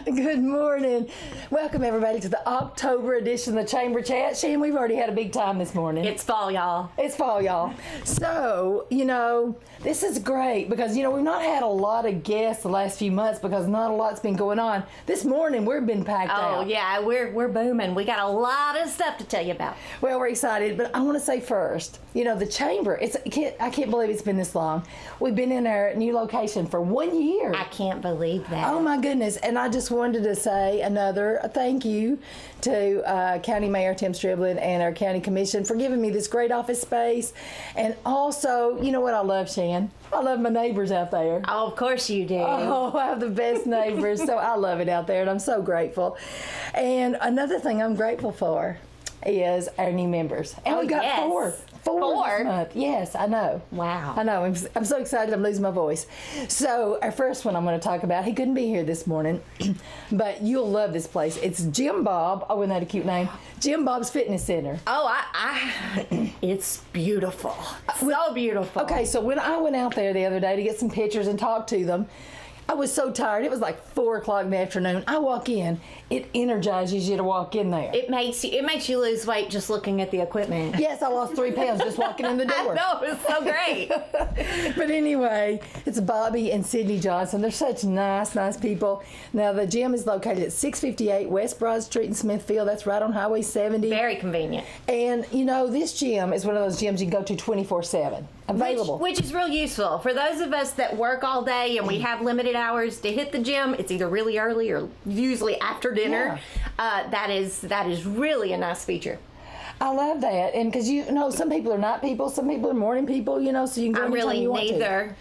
Good morning. Welcome everybody to the October edition of the Chamber Chat. Shan, we've already had a big time this morning. It's fall, y'all. It's fall, y'all. So, this is great because, we've not had a lot of guests the last few months because not a lot's been going on. This morning, we've been packed out. Oh, yeah, we're booming. We got a lot of stuff to tell you about. Well, we're excited, but I want to say first, the Chamber, I can't believe it's been this long. We've been in our new location for 1 year. I can't believe that. Oh, my goodness. And I just wanted to say another thank you to County Mayor Tim Striblin and our County Commission for giving me this great office space. And also, you know what I love, Shan? I love my neighbors out there. Oh, of course you do. Oh, I have the best neighbors, so I love it out there, and I'm so grateful. And another thing I'm grateful for is our new members. And we got four this month. Yes, I know. Wow. I know. I'm so excited I'm losing my voice. So our first one I'm going to talk about, he couldn't be here this morning, but you'll love this place. It's Jim Bob. Oh, isn't that a cute name? Jim Bob's Fitness Center. Oh, it's beautiful. So beautiful. Okay, so when I went out there the other day to get some pictures and talk to them, I was so tired. It was like 4 o'clock in the afternoon. I walk in. It energizes you to walk in there. It makes you lose weight just looking at the equipment. Yes, I lost 3 pounds just walking in the door. I know, it's so great. But anyway, it's Bobby and Sydney Johnson. They're such nice people. Now, the gym is located at 658 West Broad Street in Smithfield. That's right on Highway 70. Very convenient. And, this gym is one of those gyms you can go to 24/7. Available. Which is real useful. For those of us that work all day and we have limited hours to hit the gym, it's either really early or usually after dinner. Yeah. That is really a nice feature. I love that, and because some people are night people, some people are morning people, so you can go I'm anytime really you want neither.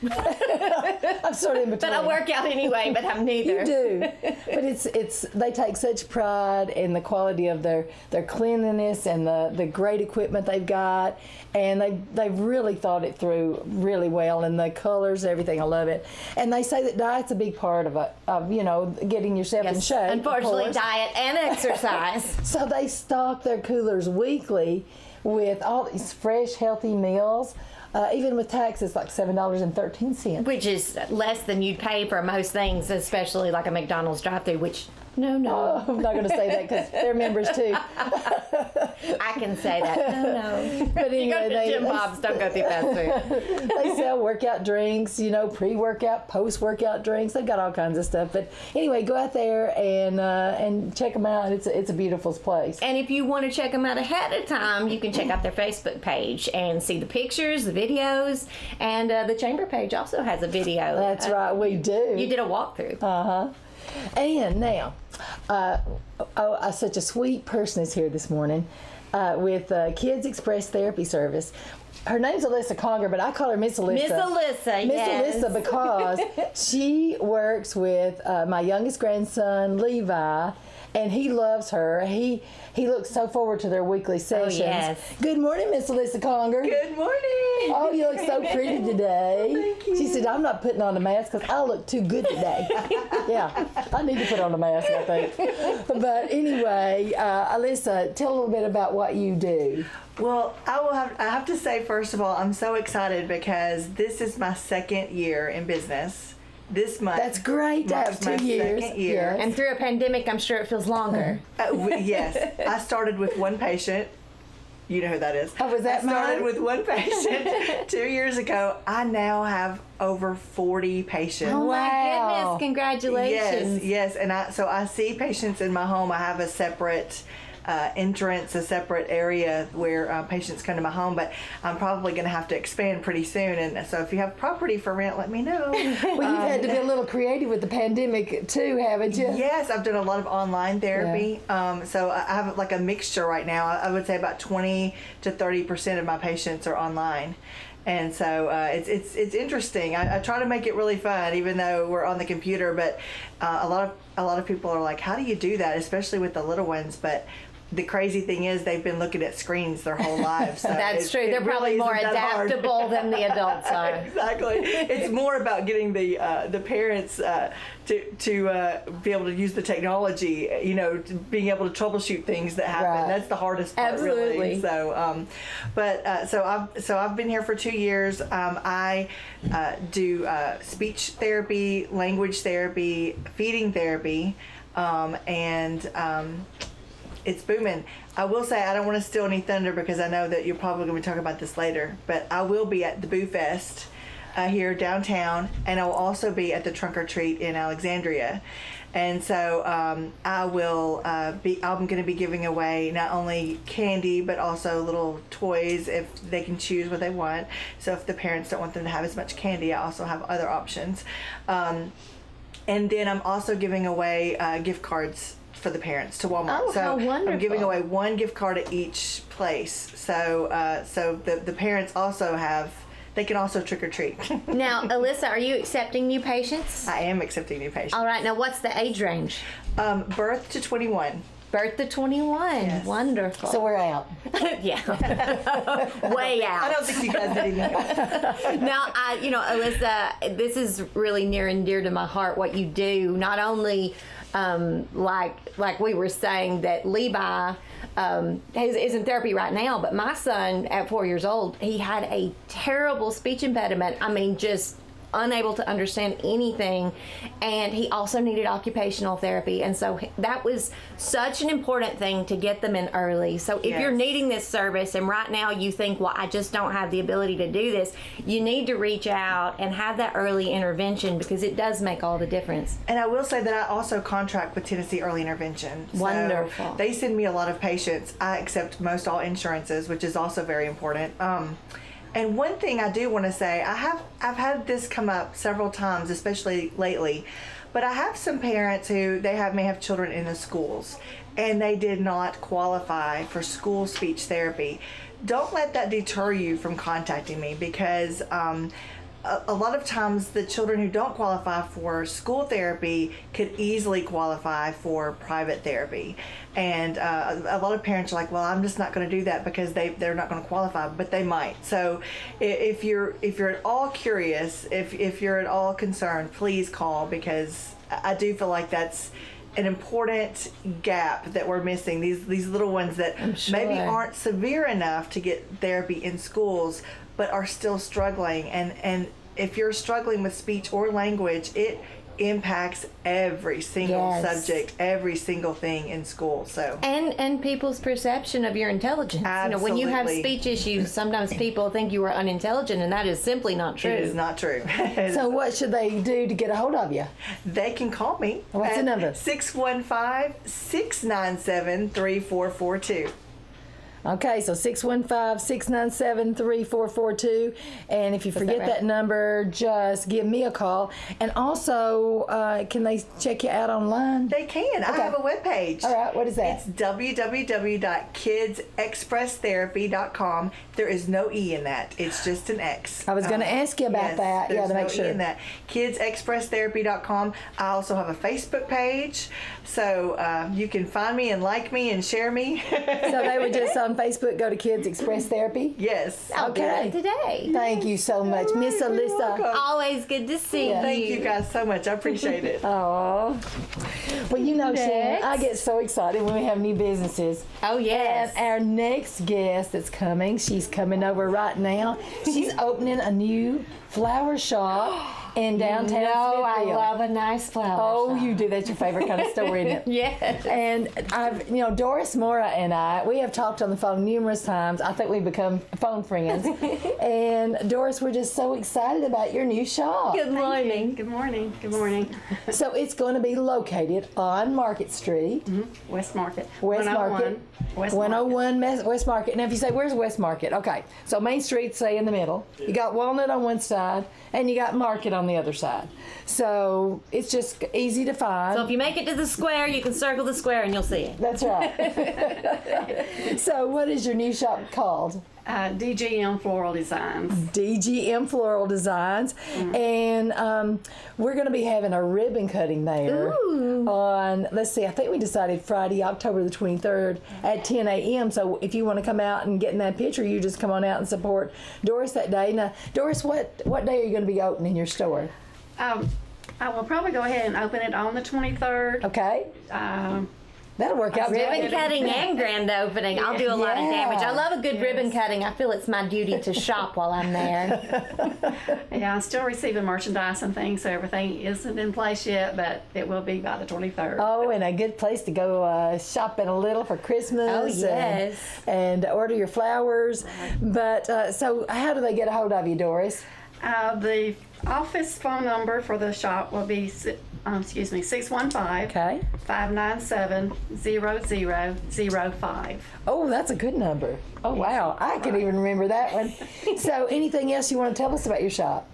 I'm sort of in between. But I work out anyway, but I'm neither. You do, but they take such pride in the quality of their cleanliness and the great equipment they've got, and they've really thought it through really well, and the colors, everything. I love it, and they say that diet's a big part of getting yourself in shape. Unfortunately, diet and exercise. So they stock their coolers weekly with all these fresh, healthy meals. Even with taxes, like $7.13. Which is less than you'd pay for most things, especially like a McDonald's drive-thru, which, no. Oh, I'm not going to say that because they're members too. I can say that. No. But anyway, Jim Bob's don't go through fast food. They sell workout drinks, pre-workout, post-workout drinks. They've got all kinds of stuff. But anyway, go out there and check them out. It's a beautiful place. And if you want to check them out ahead of time, you can check out their Facebook page and see the pictures, the videos, and the Chamber page also has a video. That's right, we do. You did a walkthrough. Uh-huh. And now, such a sweet person is here this morning with Kids Express Therapy Service. Her name's Alyssa Conger, but I call her Miss Alyssa. Miss Alyssa, yes. Miss Alyssa because she works with my youngest grandson, Levi, and he loves her. He looks so forward to their weekly sessions. Oh, yes. Good morning, Miss Alyssa Conger. Good morning. Oh, you look so pretty today. Thank you. She said, I'm not putting on a mask because I look too good today. Yeah, I need to put on a mask, I think. But anyway, Alyssa, tell a little bit about what you do. Well, I have to say, first of all, I'm so excited because this is my 2nd year in business. This month. That's great to have 2 years. 2nd year. Yes. And through a pandemic, I'm sure it feels longer. Yes. I started with one patient. You know who that is. Oh, was that I started mine? with one patient 2 years ago. I now have over 40 patients. Oh, Wow. my goodness. Congratulations. Yes. And I see patients in my home. I have a separate entrance, a separate area where patients come to my home, but I'm probably going to have to expand pretty soon. And so if you have property for rent, let me know. Well, you've had to be a little creative with the pandemic too, haven't you? Yes, I've done a lot of online therapy. Yeah. So I have like a mixture right now. I would say about 20 to 30% of my patients are online. And so it's interesting. I try to make it really fun, even though we're on the computer. But a lot of people are like, "How do you do that?" Especially with the little ones. But the crazy thing is they've been looking at screens their whole lives. So That's true. They're probably really more isn't that hard. adaptable than the adults are. Exactly. It's more about getting the parents to be able to use the technology, to being able to troubleshoot things that happen. Right. That's the hardest part, Absolutely. really. So, so I've been here for 2 years. I do speech therapy, language therapy, feeding therapy. It's booming. I will say, I don't want to steal any thunder because I know that you're probably going to be talking about this later, but I will be at the Boo Fest here downtown, and I will also be at the Trunk or Treat in Alexandria. And so I'm going to be giving away not only candy, but also little toys if they can choose what they want. So if the parents don't want them to have as much candy, I also have other options. And then I'm also giving away gift cards for the parents to Walmart. Oh, so how wonderful. I'm giving away one gift card at each place. So the parents also they can also trick or treat. Now, Alyssa, are you accepting new patients? I am accepting new patients. All right. Now, what's the age range? Birth to 21. Birth to 21. Yes. Wonderful. So we're out. Yeah. Way out. I don't think you guys did even. Now, Alyssa, this is really near and dear to my heart, what you do. Not only, like we were saying, that Levi is in therapy right now, but my son at 4 years old, he had a terrible speech impediment. I mean, just unable to understand anything, and he also needed occupational therapy, and so that was such an important thing to get them in early. So if you're needing this service and right now you think, well, I just don't have the ability to do this, you need to reach out and have that early intervention, because it does make all the difference. And I will say that I also contract with Tennessee Early Intervention. So Wonderful. They send me a lot of patients. I accept most all insurances, which is also very important. And one thing I do want to say, I've had this come up several times, especially lately, but I have some parents who may have children in the schools, and they did not qualify for school speech therapy. Don't let that deter you from contacting me, because a lot of times the children who don't qualify for school therapy could easily qualify for private therapy. And a lot of parents are like, well, I'm just not going to do that because they're not going to qualify, but they might. So if you're at all curious, if you're at all concerned, please call, because I do feel like that's an important gap that we're missing. These little ones that maybe aren't severe enough to get therapy in schools, but are still struggling. And if you're struggling with speech or language, it impacts every single subject, every single thing in school. So and people's perception of your intelligence. Absolutely. When you have speech issues, sometimes people think you are unintelligent, and that is simply not true. It is not true. So what should they do to get a hold of you? They can call me. What's the number? 615-697-3442. Okay, so 615-697-3442. And if you forget that number, just give me a call. And also, can they check you out online? They can. Okay. I have a webpage. All right, what is that? It's www.kidsexpresstherapy.com. There is no E in that. It's just an X. I was going to ask you about that. There's to make no sure. E in that. Kidsexpresstherapy.com. I also have a Facebook page, so you can find me and like me and share me. So they would just on Facebook go to Kids Express Therapy? Yes. I'll do that today. Thank you so much, Miss Alyssa. Always good to see you. Thank you guys so much. I appreciate it. Oh, well, you know, Shannon, I get so excited when we have new businesses. Oh, yes. And our next guest that's coming, she's coming over right now. She's opening a new flower shop in downtown No, I Smithfield. love a nice flower Oh, shop. you do. That's your favorite kind of store, isn't it? Yes. And Doris Mora and we have talked on the phone numerous times. I think we've become phone friends. And Doris, we're just so excited about your new shop. Good morning. Good morning. Good morning. So it's going to be located on Market Street. West Market. West 101 Market. West 101 West Market. Now, if you say, where's West Market? Okay, so Main Street, say in the middle. You got Walnut on one side, and you got Market on the other side. So it's just easy to find. So if you make it to the square, you can circle the square and you'll see it. That's right. So what is your new shop called? DGM Floral Designs. DGM Floral Designs. And we're going to be having a ribbon cutting there on, let's see, I think we decided Friday, October the 23rd at 10 a.m. So if you want to come out and get in that picture, you just come on out and support Doris that day. Now, Doris, what day are you going to be opening your store? I will probably go ahead and open it on the 23rd. Okay. That'll work out Ribbon great. cutting and grand opening. I'll do a lot of Yeah. damage. I love a good ribbon cutting. I feel it's my duty to shop while I'm there. Yeah, I'm still receiving merchandise and things, so everything isn't in place yet, but it will be by the 23rd. Oh, and a good place to go shopping a little for Christmas. Oh, yes. And order your flowers. But so, how do they get a hold of you, Doris? The office phone number for the shop will be 615 Okay. 597-0005. Oh, that's a good number. Oh, wow. I can even remember that one. So, anything else you want to tell us about your shop?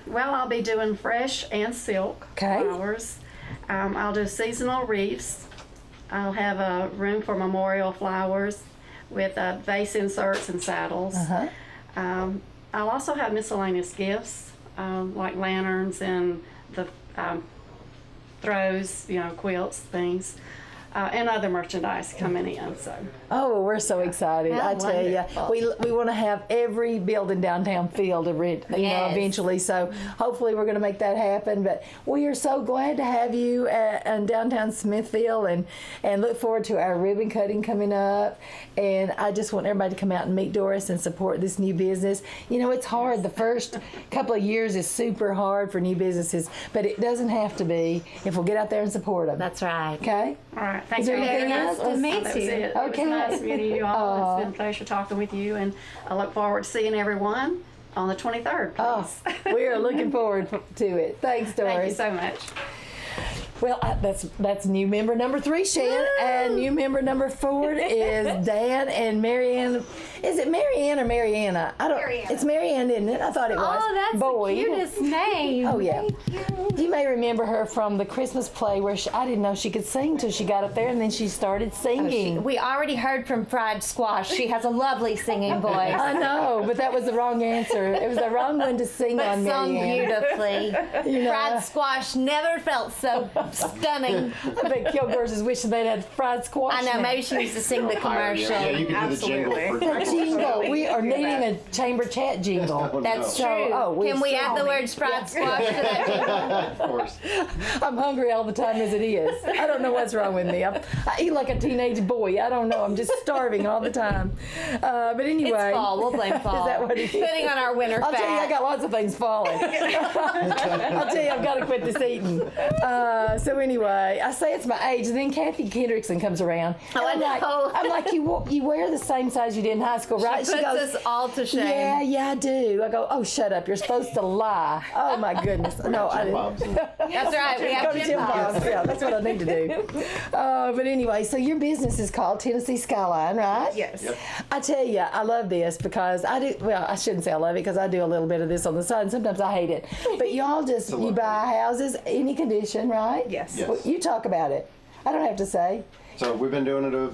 Well, I'll be doing fresh and silk Okay. flowers. I'll do seasonal wreaths. I'll have a room for memorial flowers with vase inserts and saddles. Uh-huh. I'll also have miscellaneous gifts like lanterns and the throws, quilts, things, and other merchandise coming in. So. Oh, we're so excited! How I tell you, wonderful. we want to have every building downtown filled, Yes. eventually. So hopefully we're going to make that happen. But we are so glad to have you in downtown Smithville, and look forward to our ribbon cutting coming up. And I just want everybody to come out and meet Doris and support this new business. It's hard. The first couple of years is super hard for new businesses, but it doesn't have to be if we'll get out there and support them. That's right. Okay. All right, Is thank there you. anything Very else? nice to meet That was you. it. Okay. It was nice meeting you all. It's been a pleasure talking with you, and I look forward to seeing everyone on the 23rd. Oh, Please. we are looking forward to it. Thanks, Doris. Thank you so much. Well, that's new member number 3, Shan, and new member number 4 is Dan and Marianne. Is it Marianne or Mariana? I don't. Marianne. It's Marianne, isn't it? I thought it was. Oh, that's Boy. the cutest name. Oh, yeah. Thank you. You may remember her from the Christmas play where I didn't know she could sing till she got up there, and then she started singing. We already heard from Fried Squash. She has a lovely singing voice. I know, but that was the wrong answer. It was the wrong one to sing But on, sung Marianne. beautifully. You know. Fried Squash never felt so stunning. I bet Kilgores is wishing they'd had fried squash. I know, now. maybe she used to sing the commercial. Yeah, you can do the jingle Absolutely. for The jingle. We are needing a chamber chat jingle. That's So, true. we Can we still- add the words fried squash to that jingle? Of course. I'm hungry all the time as it is. I don't know what's wrong with me. I eat like a teenage boy. I don't know. I'm just starving all the time. But anyway. It's fall. We'll blame fall. Is that what it is? Putting on our winter I'll tell you, I fat. got lots of things falling. I'll tell you, I've got to quit this eating. So anyway, I say it's my age, and then Kathy Kendrickson comes around. And Oh, I know. I'm like, you wear the same size you did in high school, right? Puts us all to shame. Yeah, I do. I go, oh, shut up. You're supposed to lie. Oh, my goodness. No, I didn't. Bob's. That's right. We Go have to Jim Jim Bob's. Bob's. Yeah, that's what I need to do. But anyway, so your business is called Tennessee Skyline, right? Yes. Yep. I tell you, I love this because I do. Well, I shouldn't say I love it because I do a little bit of this on the side, and sometimes I hate it. But y'all just you buy houses any condition, right? Yes. Yes. Well, you talk about it. I don't have to say. So we've been doing it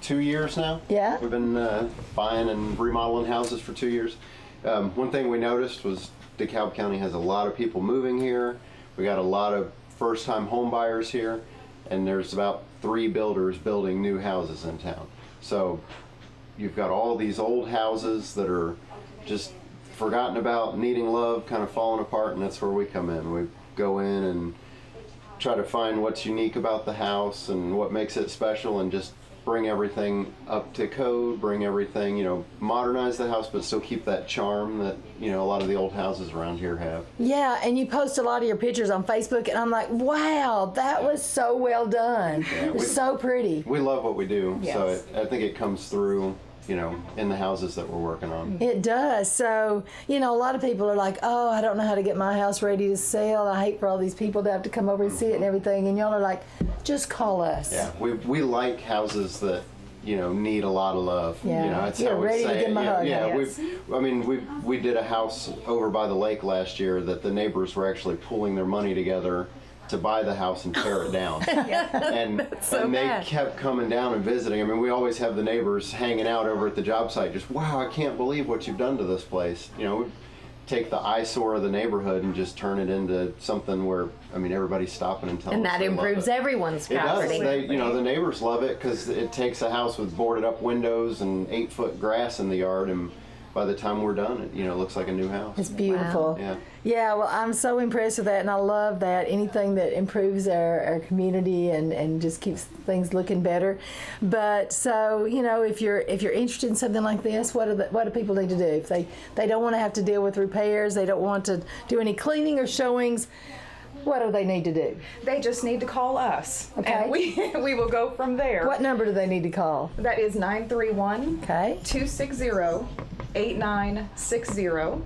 2 years now. Yeah. We've been buying and remodeling houses for 2 years. One thing we noticed was DeKalb County has a lot of people moving here. We got a lot of first-time home buyers here, and there's about 3 builders building new houses in town. So you've got all these old houses that are just forgotten about, needing love, kind of falling apart, and that's where we come in. We go in and try to find what's unique about the house and what makes it special, and just bring everything up to code, bring everything, modernize the house, but still keep that charm that, a lot of the old houses around here have. Yeah, and you post a lot of your pictures on Facebook, and I'm like, wow, that was so well done. It's so pretty. We love what we do, so Yes. I think it comes through, in the houses that we're working on. It does. So, a lot of people are like, oh, I don't know how to get my house ready to sell. I hate for all these people to have to come over and see it and everything. And y'all are like, just call us. Yeah, we like houses that, need a lot of love. Yeah. That's You're how we ready to say give 'em it. a hug, Yeah, yes. we did a house over by the lake last year that the neighbors were actually pooling their money together to buy the house and tear it down. And they bad. kept coming down and visiting. I mean, we always have the neighbors hanging out over at the job site, just, wow, I can't believe what you've done to this place. We take the eyesore of the neighborhood and just turn it into something where, everybody's stopping and telling And us that they love improves it. everyone's It does. property. The neighbors love it because it takes a house with boarded up windows and 8-foot grass in the yard and by the time we're done, it looks like a new house. It's beautiful. Yeah. Yeah, well, I'm so impressed with that, and I love that. Anything that improves our community and just keeps things looking better. But so, if you're interested in something like this, what do people need to do? If they don't want to have to deal with repairs, they don't want to do any cleaning or showings, what do they need to do? They just need to call us. Okay. And we will go from there. What number do they need to call? That is 931 Okay. 260 8960.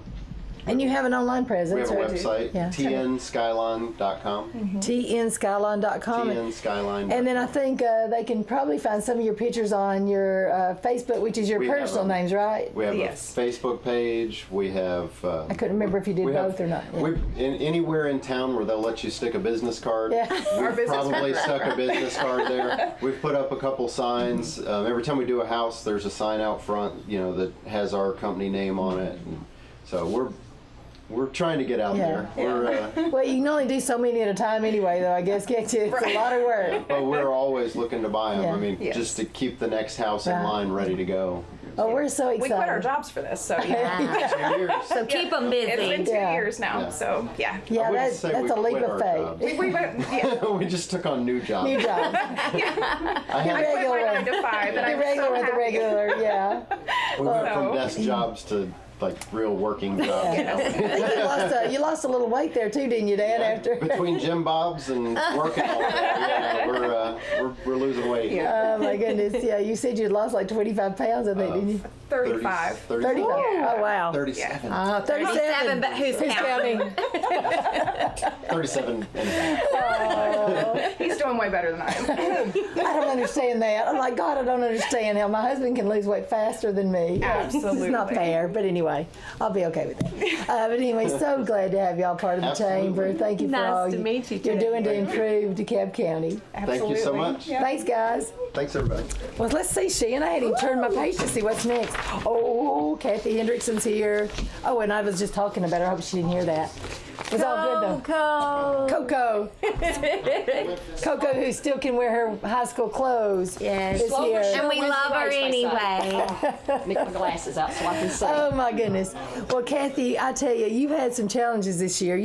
And you have an online presence. We have a or- website, Yeah. tnskyline.com. tnskyline.com. tnskyline. And then I think they can probably find some of your pictures on your Facebook, which is your We have personal them. names, right? We have Yes. a Facebook page. We have. I couldn't remember if you did we have- both or not. Yeah. Anywhere in town where they'll let you stick a business card. Yeah. Our We've business probably card. stuck a business card there. We've put up a couple signs. Every time we do a house, there's a sign out front, that has our company name on it. And so we're trying to get out Yeah. there. Well, you can only do so many at a time anyway, though, I guess, can't you? It's a lot of work. But we're always looking to buy them. Yeah. I mean, Yes. just to keep the next house in Right. line ready to go. Oh, we're so We excited. quit our jobs for this, so yeah. Wow. 2 years. So keep them It's been busy. 2 Yeah. years now, Yeah. so yeah. Yeah, I wouldn't that's say we a leap quit of our faith. jobs. We yeah. We just took on new jobs. New jobs. I I had, quit my Regular. 9 to 5, and I'm Irregular so with the happy. regular, yeah. we went from So- desk jobs to real working jobs. I think you lost a little weight there too, didn't you, Dad? After Between Jim Bob's and working all day, we're losing weight. oh my goodness, yeah. You said you'd lost like 25 pounds, I think, didn't you? 35. 35. Yeah. Oh wow. 37. 37, but who's counting? 37 and a half. He's doing way better than I am. I don't understand that. I'm like, God, I don't understand how my husband can lose weight faster than me. Absolutely. It's not fair, but anyway, I'll be okay with that. But anyway, so glad to have y'all part of the Absolutely. chamber. Thank you for Nice all to meet you you're today. doing to improve DeKalb County. Thank you so much. Yeah. Thanks, guys. Thanks, everybody. Well, let's see, Sheehan. I hadn't even turned my page to see what's next. Oh, Kathy Hendrickson's here. Oh, and I was just talking about her. I hope she didn't hear that. It was all good, though. Coco. Coco. Coco, who still can wear her high school clothes, Yes. is here. And we love her Wednesday, anyway. Make my glasses out so I can see. Oh my goodness. Well, Kathy, I tell you, you've had some challenges this year.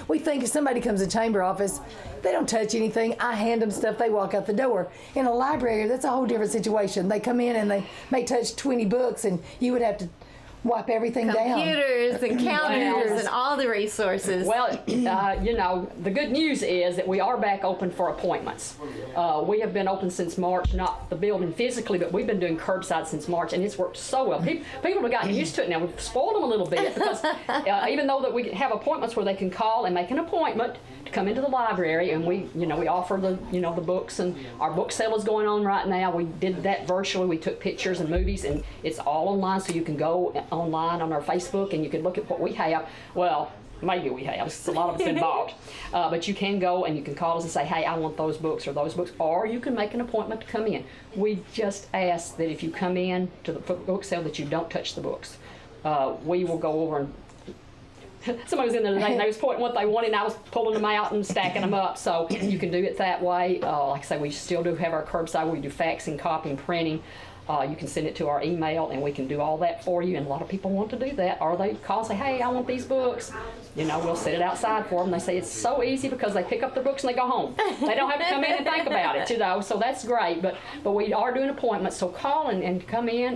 We think if somebody comes to chamber office, they don't touch anything. I hand them stuff, they walk out the door. In a library, that's a whole different situation. They come in and they may touch 20 books, and you would have to wipe everything down. Computers and counters and all the resources. Well, the good news is that we are back open for appointments. We have been open since March, not the building physically, but we've been doing curbside since March, and it's worked so well. People have gotten used to it now. We've spoiled them a little bit because even though that we have appointments where they can call and make an appointment to come into the library, and we offer the books, and our book sale is going on right now. We did that virtually. We took pictures and movies, and it's all online, so you can go online on our Facebook and you can look at what we have. Well, maybe we have. A lot of it's been bought. But you can go and you can call us and say, hey, I want those books, or you can make an appointment to come in. We just ask that if you come in to the book sale that you don't touch the books. We will go over and somebody was in there today and they was pointing what they wanted, and I was pulling them out and stacking them up. So you can do it that way. Like I say, we still do have our curbside. We do faxing, copying, printing. You can send it to our email, and we can do all that for you. And a lot of people want to do that, or they call and say, "Hey, I want these books." We'll set it outside for them. They say it's so easy because they pick up the books and they go home. They don't have to come in and think about it, So that's great. But we are doing appointments. So call and come in.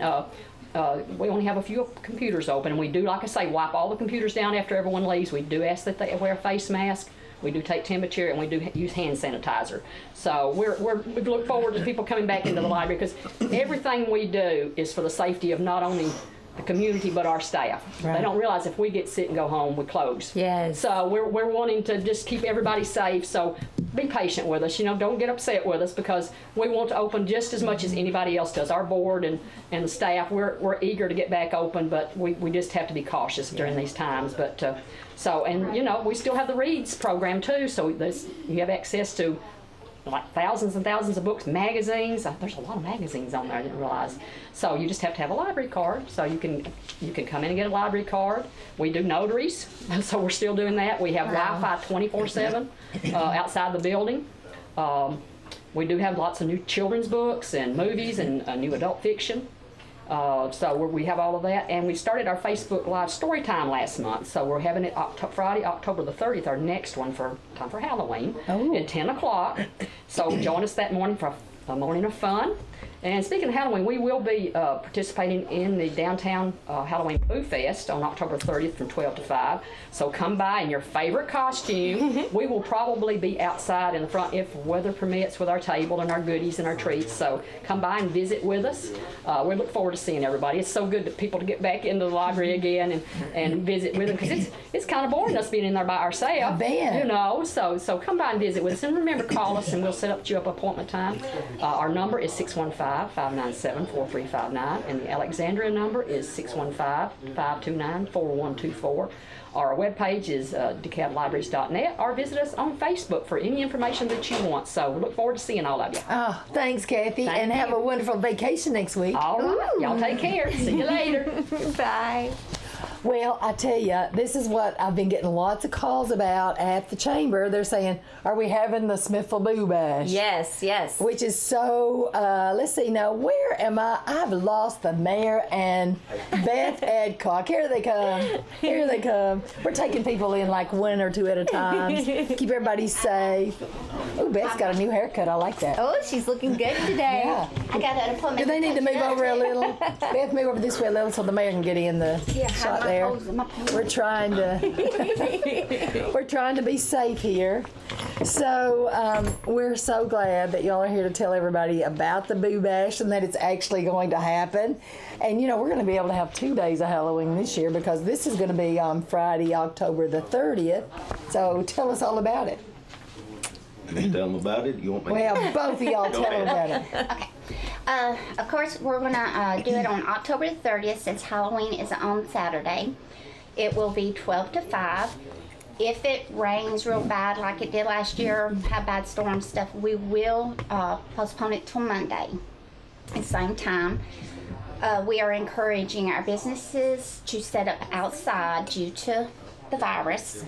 We only have a few computers open, and we do, like I say, wipe all the computers down after everyone leaves. We do ask that they wear a face mask. We do take temperature, and we do use hand sanitizer. So we look forward to people coming back into the library, because everything we do is for the safety of not only the community but our staff. Right. They don't realize if we get sick and go home, we close. Yes. So we're wanting to just keep everybody safe. So be patient with us. Don't get upset with us, because we want to open just as much as anybody else does. Our board and the staff, we're eager to get back open, but we just have to be cautious during these times. But we still have the Reads program too. So you have access to like thousands and thousands of books, magazines. There's a lot of magazines on there, I didn't realize. So you just have to have a library card. So you can come in and get a library card. We do notaries, so we're still doing that. We have Wi-Fi 24/7 outside the building. We do have lots of new children's books and movies and new adult fiction. So we have all of that, and we started our Facebook Live story time last month. So we're having it Friday, October the 30th, our next one for time for Halloween at 10 o'clock. So join us that morning for a morning of fun. And speaking of Halloween, we will be participating in the downtown Halloween Boo Fest on October 30th from 12 to 5. So come by in your favorite costume. We will probably be outside in the front if weather permits with our table and our goodies and our treats. So come by and visit with us. We look forward to seeing everybody. It's so good to people to get back into the library again and visit with them, because it's kind of boring us being in there by ourselves. You know, so come by and visit with us. And remember, call us and we'll set you up appointment time. Our number is 615-597-4359, and the Alexandria number is 615-529-4124. Our webpage is DeKalbLibraries.net, or visit us on Facebook for any information that you want. So we look forward to seeing all of you. Oh, thanks, Kathy, and have a wonderful vacation next week. All right, y'all take care. See you later. Bye. Well, I tell you, this is what I've been getting lots of calls about at the chamber. They're saying, are we having the Smithville Boo Bash? Yes, yes. Which is so, let's see now, where am I? I've lost the mayor and Beth Adcock. Here they come. Here they come. We're taking people in like one or two at a time. Keep everybody safe. Oh, Beth's got a new haircut. I like that. Oh, she's looking good today. Yeah. I got an appointment. Do they need to move over a little? Beth, move over this way a little so the mayor can get in the shot there. We're trying to be safe here. So we're so glad that y'all are here to tell everybody about the Boo Bash and that it's actually going to happen. And you know, we're going to be able to have 2 days of Halloween this year, because this is going to be on Friday, October the 30th. So tell us all about it. You tell them about it? You want me? Well, both of y'all tell them about it. Okay. Of course, we're going to do it on October 30th, since Halloween is on Saturday. It will be 12 to 5. If it rains real bad like it did last year, have bad storm stuff, we will postpone it till Monday at the same time. We are encouraging our businesses to set up outside due to the virus.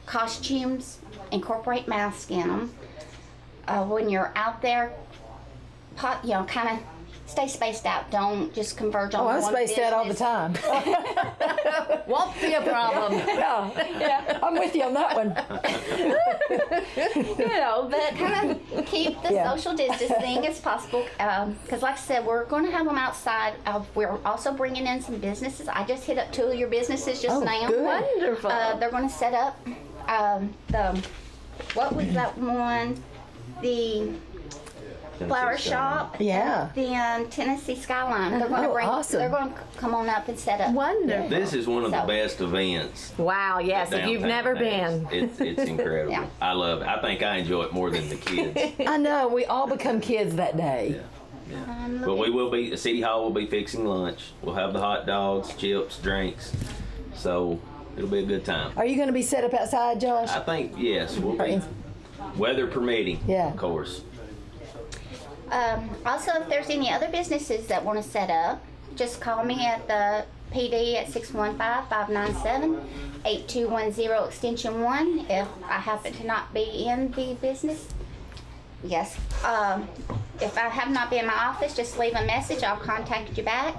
Costumes incorporate masks in them. When you're out there, kind of stay spaced out. Don't just converge on one business. I'm spaced out all the time. Won't be a problem. Yeah, I'm with you on that one. But kind of keep the social distancing as possible. Because like I said, we're going to have them outside. We're also bringing in some businesses. I just hit up 2 of your businesses just now. Good. Wonderful. They're going to set up what was that one? The flower shop. Yeah. The Tennessee Skyline. They're going to awesome. They're going to come on up and set up. Wonderful. This is one of the best events. Wow, yes, if you've never been. It's incredible. Yeah. I love it. I think I enjoy it more than the kids. I know, we all become kids that day. Yeah. But we will be, City Hall will be fixing lunch. We'll have the hot dogs, chips, drinks. So it'll be a good time. Are you going to be set up outside, Josh? I think, yes, we'll be. Weather permitting, of course. Also, if there's any other businesses that want to set up, just call me at the PD at 615-597-8210 extension 1 if I happen to not be in the business. Yes. If I have not been in my office, just leave a message. I'll contact you back.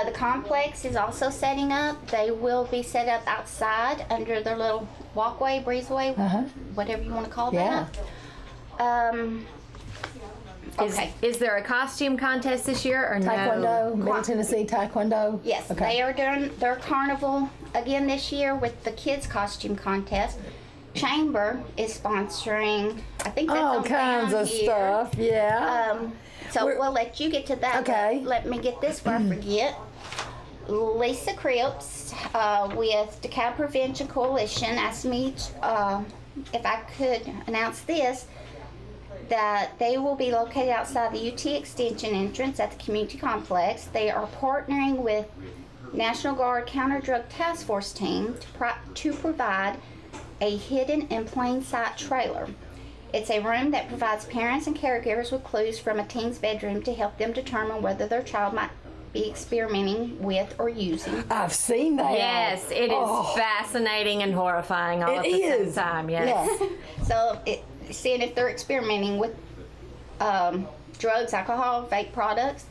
The complex is also setting up. They will be set up outside under their little walkway, breezeway, whatever you want to call that. Okay. Is there a costume contest this year or Taekwondo, no? Middle Tennessee Taekwondo? Yes, Okay. they are doing their carnival again this year with the kids costume contest. Chamber is sponsoring, I think that's All on kinds down of here. stuff, yeah. So we'll let you get to that. Okay. Let me get this before I forget. Lisa Cripps with DeKalb Prevention Coalition asked me if I could announce this, that they will be located outside the UT Extension entrance at the community complex. They are partnering with National Guard Counter Drug Task Force team to provide a hidden in plain sight trailer. It's a room that provides parents and caregivers with clues from a teen's bedroom to help them determine whether their child might be experimenting with or using. I've seen that. Yes, it is fascinating and horrifying all at the same time. Yes. So seeing if they're experimenting with drugs, alcohol, vape products.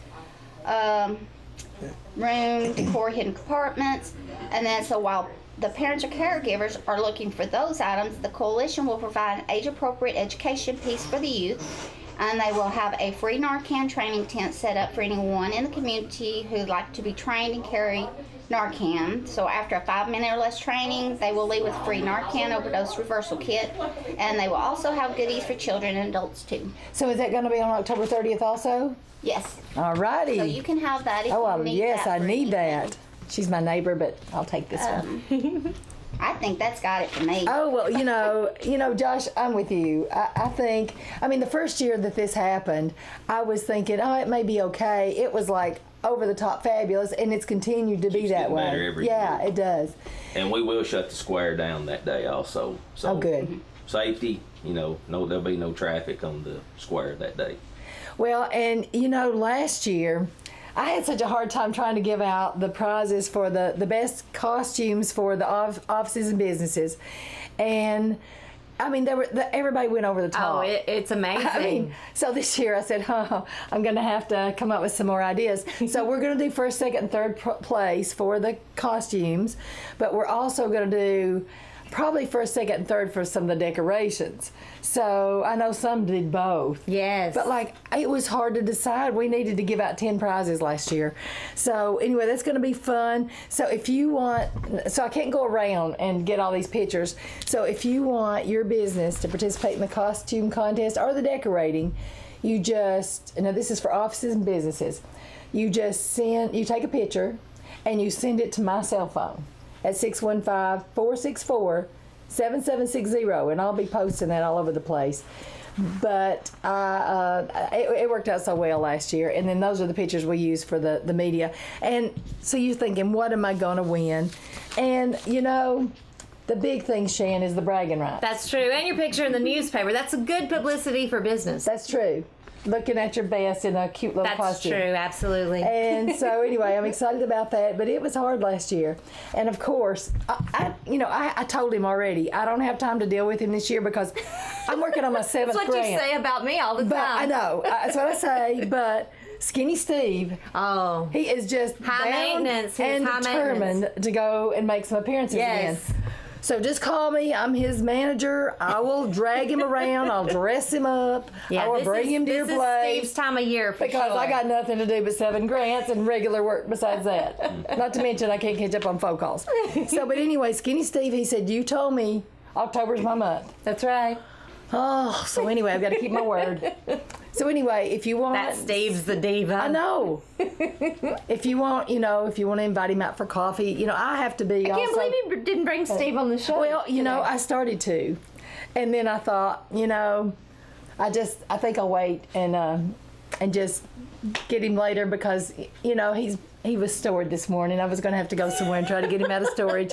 room, decor, hidden compartments, and then so while the parents or caregivers are looking for those items, the coalition will provide an age-appropriate education piece for the youth, and they will have a free Narcan training tent set up for anyone in the community who'd like to be trained and carry Narcan. So after a 5-minute or less training, they will leave with free Narcan overdose reversal kit, and they will also have goodies for children and adults too. So is that going to be on October 30th also? Yes. All righty. So you can have that if Oh, you need yes, that I for need anything. that. She's my neighbor, but I'll take this one. I think that's got it for me. Oh, well, you know, Josh, I'm with you. I think, the first year that this happened, I was thinking, oh, it may be okay. It was like over the top fabulous, and it's continued to be Keeps that getting way. better every Yeah, year. it does. And we will shut the square down that day also. So Oh, good. Safety, no, there'll be no traffic on the square that day. Well, and last year, I had such a hard time trying to give out the prizes for the best costumes for the offices and businesses. And everybody went over the top. Oh, it's amazing. So this year I said, I'm going to have to come up with some more ideas. So we're going to do first, second, and third place for the costumes, but we're also going to do probably first, second, and third for some of the decorations. So I know some did both. Yes. But it was hard to decide. We needed to give out 10 prizes last year. So anyway, that's going to be fun. So if you want, I can't go around and get all these pictures. So if you want your business to participate in the costume contest or the decorating, you just, this is for offices and businesses, you take a picture and you send it to my cell phone at 615-464-7760, and I'll be posting that all over the place. But it worked out so well last year, and then those are the pictures we use for the media. And so you're thinking, what am I going to win? And the big thing, Shan, is the bragging rights. That's true. And your picture in the newspaper. That's a good publicity for business. That's true. Looking at your best in a cute little costume. That's true, absolutely. And so anyway, I'm excited about that, but it was hard last year. And of course, I told him already, I don't have time to deal with him this year because I'm working on my 7th grant. That's what you say about me all the time. But I know, that's what I say, but Skinny Steve, he is just high maintenance. and determined to go and make some appearances again. So just call me. I'm his manager. I will drag him around. I'll dress him up. I will bring him to your place. This is Steve's time of year because I got nothing to do but 7 grants and regular work besides that. Not to mention I can't catch up on phone calls. But anyway, Skinny Steve, he said, you told me October's my month. That's right. Oh, so anyway, I've got to keep my word. So anyway, if you want... That Steve's the diva. I know. If you want, if you want to invite him out for coffee, I have to be I can't believe you didn't bring Steve on the show. Well, I started to. And then I thought, I think I'll wait and just get him later because, he was stored this morning. I was going to have to go somewhere and try to get him out of storage.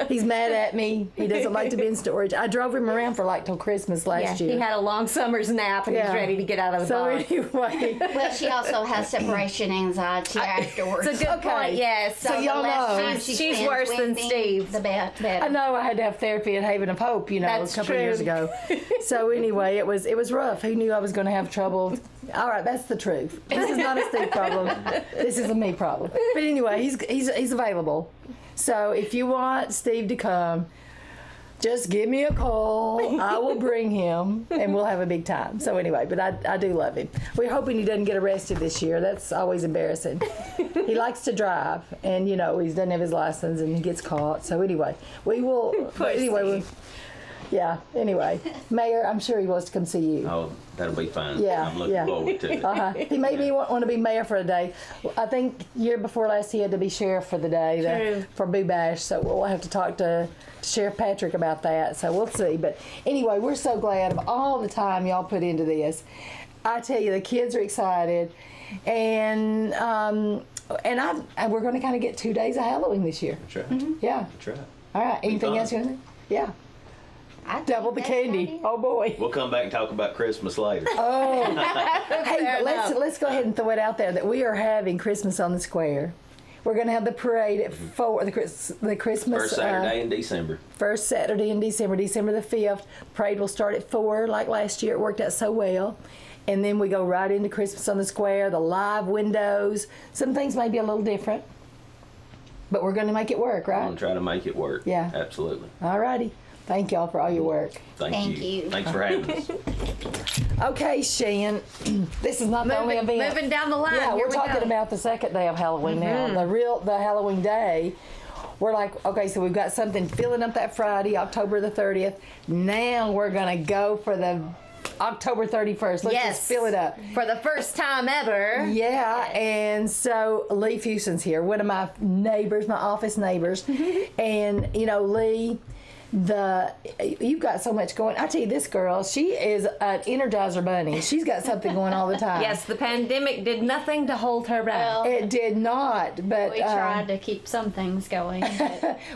He's mad at me. He doesn't like to be in storage. I drove him around for till Christmas last year. He had a long summer's nap and he's ready to get out of the box. So anyway. Well, she also has separation anxiety afterwards. It's a good point, yes. So y'all know. She's worse than Steve. The better. I know I had to have therapy at Haven of Hope, a couple of years ago. So anyway, it was rough. Who knew I was going to have trouble? All right, that's the truth. This is not a Steve problem. This is a me problem. But anyway, he's available. So if you want Steve to come, just give me a call. I will bring him, and we'll have a big time. So anyway, but I do love him. We're hoping he doesn't get arrested this year. That's always embarrassing. He likes to drive, and he doesn't have his license, and he gets caught. So anyway, we will. Anyway, Mayor, I'm sure he wants to come see you. Oh, that'll be fine. Yeah, I'm looking forward to it. He made me want to be mayor for a day. I think year before last he had to be sheriff for the day for Boo Bash, so we'll have to talk to Sheriff Patrick about that, so we'll see. But anyway, we're so glad of all the time y'all put into this. I tell you, the kids are excited, and we're going to kind of get 2 days of Halloween this year. That's right. Mm-hmm. Yeah. That's right. All right. Anything else you want to say? Yeah. Double the candy. Oh boy. We'll come back and talk about Christmas later. Oh. Hey, let's go ahead and throw it out there that we are having Christmas on the Square. We're going to have the parade at 4, the Christmas. First Saturday in December. First Saturday in December, December the 5th. Parade will start at 4 like last year. It worked out so well. And then we go right into Christmas on the Square, the live windows. Some things may be a little different, but we're going to make it work, I'm right? going to try to make it work. Yeah. Absolutely. All righty. Thank y'all for all your work. Thank you. Thanks for having us. Okay, Shan, this is not the only event. Moving down the line. Yeah, Here we're we talking go. about the second day of Halloween now. The Halloween day. We're like, okay, so we've got something filling up that Friday, October the 30th. Now we're going to go for the October 31st. Let's just fill it up. For the first time ever. Yeah, and so Lee Fuson's here, one of my neighbors, my office neighbors. And, you know, Lee, you've got so much going. I tell you, this girl, she is an Energizer bunny. She's got something going all the time. Yes, the pandemic did nothing to hold her back. Well, It did not, but we tried to keep some things going.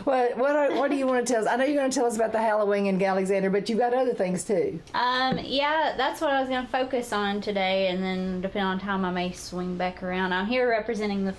But what do you want to tell us? I know you're going to tell us about the Halloween in Alexander, but you've got other things too. yeah, that's what I was going to focus on today, and then depending on time, I may swing back around. I'm here representing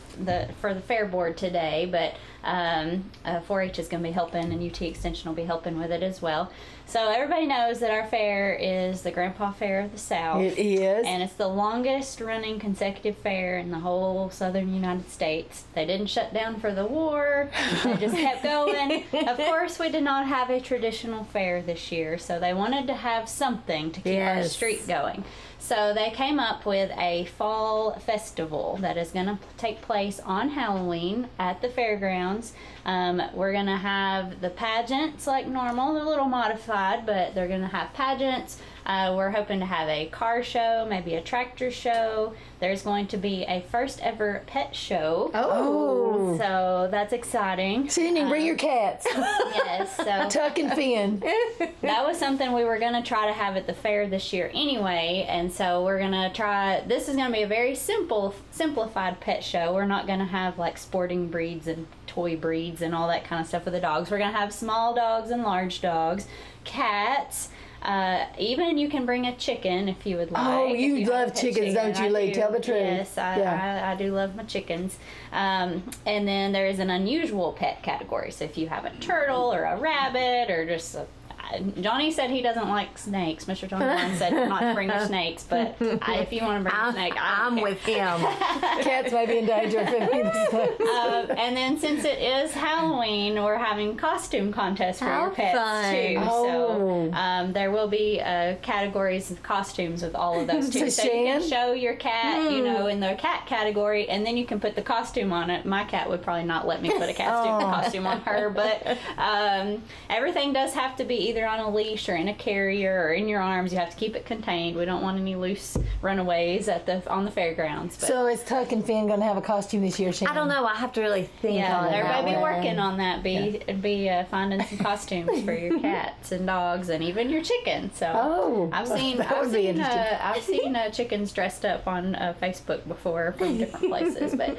for the fair board today, but 4-H is going to be helping, and UT Extension will be helping with it as well. So everybody knows that our fair is the Grandpa Fair of the South. It is. And it's the longest running consecutive fair in the whole southern United States. They didn't shut down for the war. They just kept going. Of course, we did not have a traditional fair this year, so they wanted to have something to keep our streak going. So they came up with a fall festival that is going to take place on Halloween at the fairgrounds. We're going to have the pageants like normal. They're a little modified, but they're going to have pageants. We're hoping to have a car show, maybe a tractor show. There's going to be a first ever pet show. Oh. So that's exciting. Cindy, bring your cats. Yes. So Tuck and Finn. that was something we were going to try to have at the fair this year anyway, and so we're going to try. This is going to be a very simplified pet show. We're not going to have like sporting breeds and toy breeds and all that kind of stuff with the dogs. We're going to have small dogs and large dogs, cats. Even you can bring a chicken if you would like. Oh, if you have a love pet chickens, chicken. don't you, I Lee? do. Tell the truth. Yes, I do love my chickens. And then there is an unusual pet category. So if you have a turtle or a rabbit or just Johnny said he doesn't like snakes. Mr. Johnny Brown said not to bring the snakes, but if you want to bring a snake, I'm with him. Cats may be in danger if it means and then since it is Halloween, we're having costume contests for your pets fun. too. Oh. So there will be categories of costumes with all of those too. So So you can Shan? show your cat, you know, in the cat category, and then you can put the costume on it. My cat would probably not let me put a costume on her, but everything does have to be either on a leash or in a carrier or in your arms. You have to keep it contained. We don't want any loose runaways on the fairgrounds. But So is Tuck and Finn going to have a costume this year, Shannon? I don't know. I have to really think yeah, on everybody that be one. working on that. Be finding some costumes for your cats and dogs and even your chickens. So Oh, I've seen that would be interesting. I've seen chickens dressed up on Facebook before from different places. But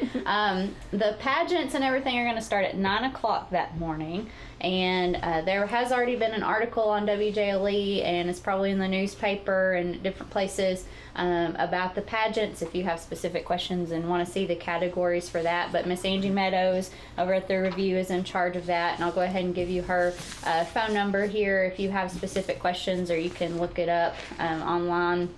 the pageants and everything are going to start at 9 o'clock that morning. And there has already been an article on WJLE, and it's probably in the newspaper and different places about the pageants if you have specific questions and want to see the categories for that. But Miss Angie Meadows over at the Review is in charge of that, and I'll go ahead and give you her phone number here if you have specific questions, or you can look it up online.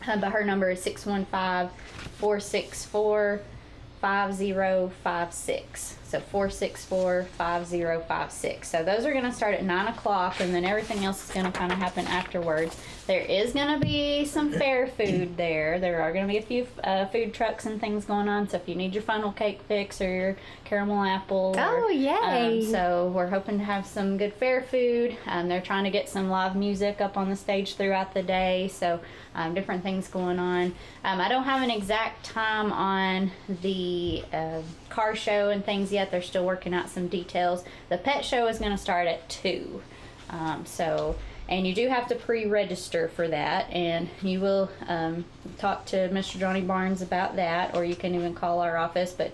But her number is 615-464-5056. So 464-5056. So those are going to start at 9 o'clock, and then everything else is going to kind of happen afterwards. There is going to be some fair food there. There are going to be a few food trucks and things going on. So if you need your funnel cake fix or your caramel apple. Oh, yay. So we're hoping to have some good fair food. They're trying to get some live music up on the stage throughout the day. So different things going on. I don't have an exact time on the car show and things yet. They're still working out some details. The pet show is going to start at 2. And you do have to pre-register for that, and you will talk to Mr. Johnny Barnes about that, or you can even call our office, but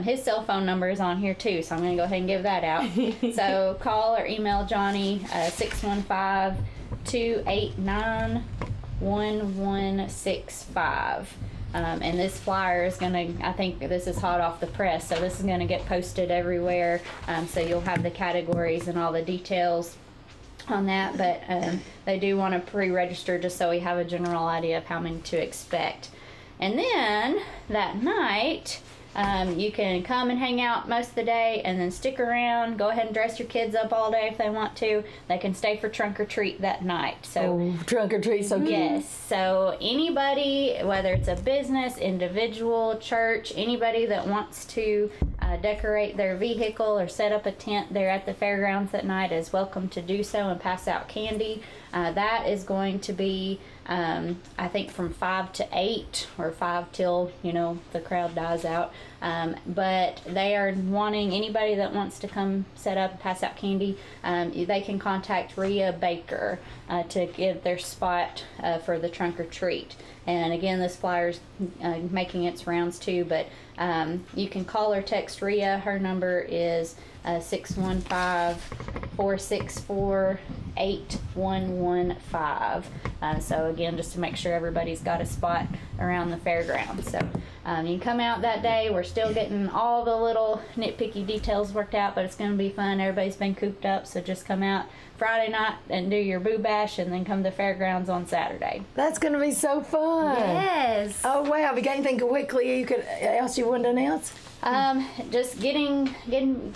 his cell phone number is on here too, so I'm going to go ahead and give that out. So call or email Johnny 615-289-1165. And this flyer is going to, I think this is hot off the press, so this is going to get posted everywhere. So you'll have the categories and all the details on that, but they do want to pre-register just so we have a general idea of how many to expect. And then that night, you can come and hang out most of the day and then stick around, go ahead and dress your kids up all day if they want to. They can stay for trunk or treat that night. So trunk or treat, so cute. yes, so anybody, whether it's a business, individual, church, anybody that wants to decorate their vehicle or set up a tent there at the fairgrounds that night is welcome to do so and pass out candy. That is going to be I think from 5 to 8 or 5 till, the crowd dies out. But they are wanting anybody that wants to come set up and pass out candy, they can contact Rhea Baker to get their spot for the trunk or treat. And again, this flyer's making its rounds too, but you can call or text Rhea. Her number is 615-464-8115. So again, just to make sure everybody's got a spot around the fairgrounds. So you can come out that day. We're still getting all the little nitpicky details worked out, but it's going to be fun. Everybody's been cooped up, so just come out Friday night and do your boo bash, and then come to fairgrounds on Saturday. That's going to be so fun. Yes. Oh, wow. Have you got anything quickly else you wanted to announce? Just getting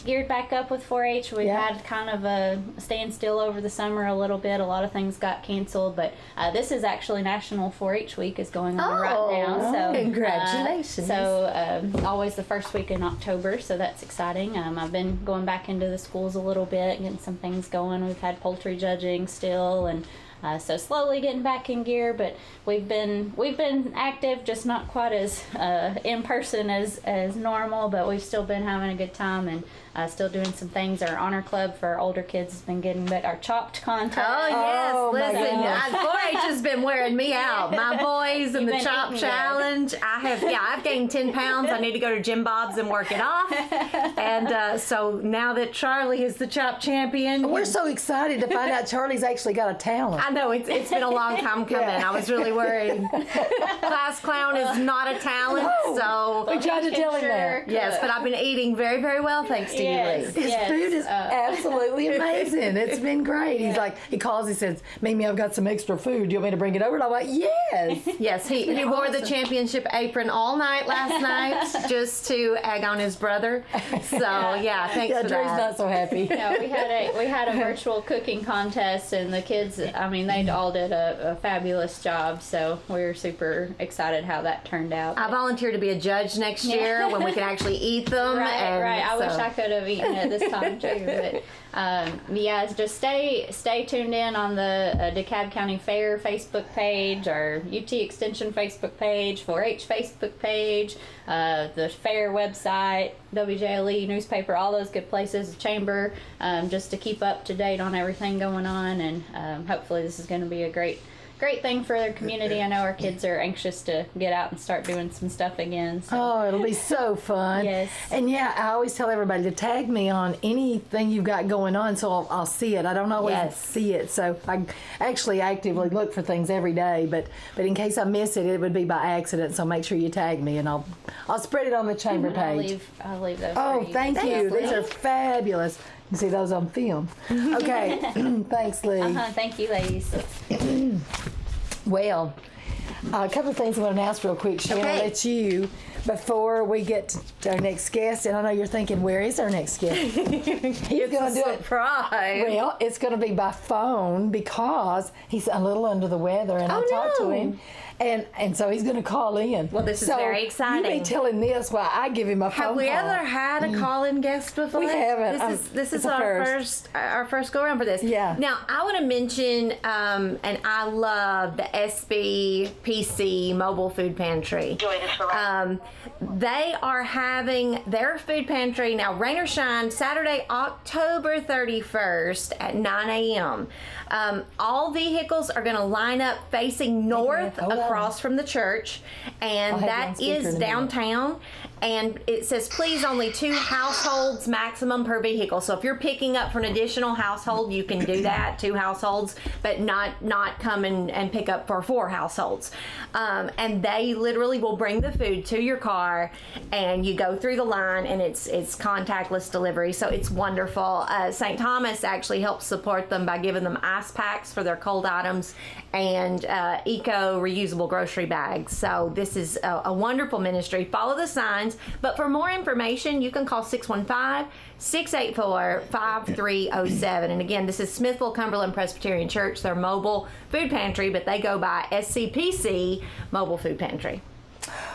geared back up with 4-H. We've had kind of a standstill over the summer a little bit. A lot of things got canceled, but this is actually National 4-H Week is going on right now. So congratulations. Always the first week in October, so that's exciting. I've been going back into the schools a little bit, getting some things going. We've had poultry judging still, and so slowly getting back in gear, but we've been active, just not quite as in person as normal, but we've still been having a good time and still doing some things. Our honor club for our older kids has been getting our chopped contest. Oh yes, Oh, my listen, goodness. 4-H has been wearing me out. My boys and You've the been chop eating challenge. I've gained 10 pounds. I need to go to Jim Bob's and work it off. And so now that Charlie is the chop champion, We're so excited to find out Charlie's actually got a talent. I know it's been a long time coming. I was really worried. Class clown is not a talent, so We tried to tell him that. yes, but I've been eating very, very well thanks to you, Lee. His food is absolutely amazing. It's been great. He's like, he calls, he says, Mimi, I've got some extra food. Do you want me to bring it over? And I'm like, yes. Yes, he wore the championship apron all night last night just to egg on his brother. So yeah, thanks for Drew's that. not so happy. No, we had a virtual cooking contest, and the kids, they all did a fabulous job, so we're super excited how that turned out. I volunteer to be a judge next year when we can actually eat them. Right. I wish I could have eaten it this time too, but just stay tuned in on the DeKalb County Fair Facebook page, our UT Extension Facebook page, 4-H Facebook page, the fair website, WJLE newspaper, all those good places, chamber, just to keep up to date on everything going on, and hopefully this is going to be a great thing for their community. I know our kids are anxious to get out and start doing some stuff again. So. Oh, it'll be so fun. Yes. And yeah, I always tell everybody to tag me on anything you've got going on so I'll see it. I don't always see it. So I actually actively look for things every day, but in case I miss it, it would be by accident. So make sure you tag me and I'll spread it on the chamber page. I'll leave those Oh, for you. thank you. These are fabulous. You can see those on film. Okay. Thanks, Lee. Thank you, ladies. Well, a couple of things I want to announce real quick. Shannon, Okay. let you, before we get to our next guest, and I know you're thinking, where is our next guest? He's going to do it. Surprise. Well, it's going to be by phone because he's a little under the weather, and I talked to him. And so he's going to call in. Well, this is very exciting. You be telling this while I give him a phone Have we call. ever had a call-in guest before? We haven't. This is it's a our first go around for this. Yeah. Now I want to mention, and I love the Scpc Mobile Food Pantry. They are having their food pantry now, rain or shine, Saturday, October 31st at 9 a.m. All vehicles are going to line up facing north across from the church, and that is downtown. And it says, please, only 2 households maximum per vehicle. So if you're picking up for an additional household, you can do that, 2 households, but not come and pick up for 4 households. Criots, and they literally will bring the food to your car, and you go through the line, and it's contactless delivery. So it's wonderful. St. Thomas actually helps support them by giving them ice packs for their cold items and eco reusable grocery bags. So this is a wonderful ministry. Follow the signs, but for more information, you can call 615-684-5307. And again, this is Smithville Cumberland Presbyterian Church. They're mobile food pantry, but they go by Scpc Mobile Food Pantry.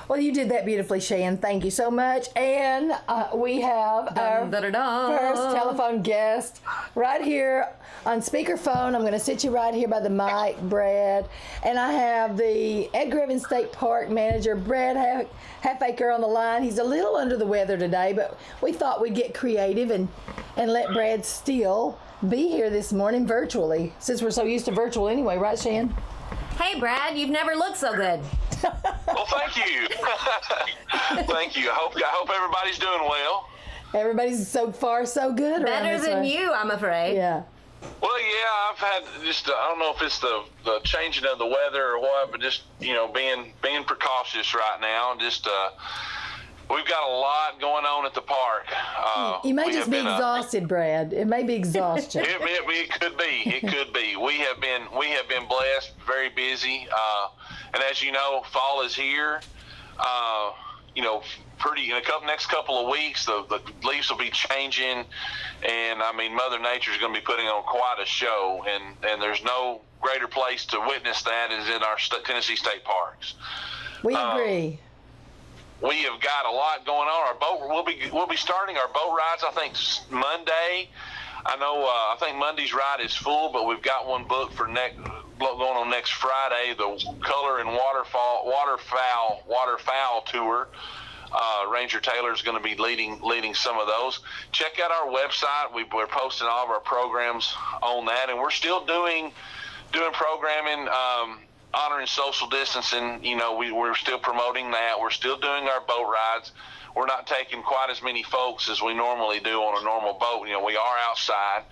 Well, you did that beautifully, Shan. Thank you so much. And we have our first telephone guest right here on speakerphone. I'm going to sit you right here by the mic, Brad. And I have the Edgar Evans State Park manager, Brad Halfacre, on the line. He's a little under the weather today, but we thought we'd get creative and let Brad still be here this morning virtually, since we're so used to virtual anyway, right, Shan? Hey, Brad, you've never looked so good. Well, thank you. Thank you. I hope everybody's doing well. Everybody's so far so good. Better than you, I'm afraid. Yeah. Well, yeah, I've had just, I don't know if it's the changing of the weather or what, but just, being precautious right now. Just, we've got a lot going on at the park. You may just be exhausted, Brad. It may be exhaustion. It could be. It could be. We have been blessed, very busy. And as you know, fall is here. In the next couple of weeks, the leaves will be changing, and I mean, Mother Nature is going to be putting on quite a show, and there's no greater place to witness that is in our Tennessee state parks. We agree. We have got a lot going on. Our boat, we'll be starting our boat rides, I think, Monday. I know, I think Monday's ride is full, but we've got one booked for going on next Friday, the Color and Waterfowl Tour. Ranger Taylor is going to be leading some of those. Check out our website. We're posting all of our programs on that, and we're still doing programming, honoring social distancing. We're still promoting that. We're still doing our boat rides. We're not taking quite as many folks as we normally do on a normal boat. We are outside.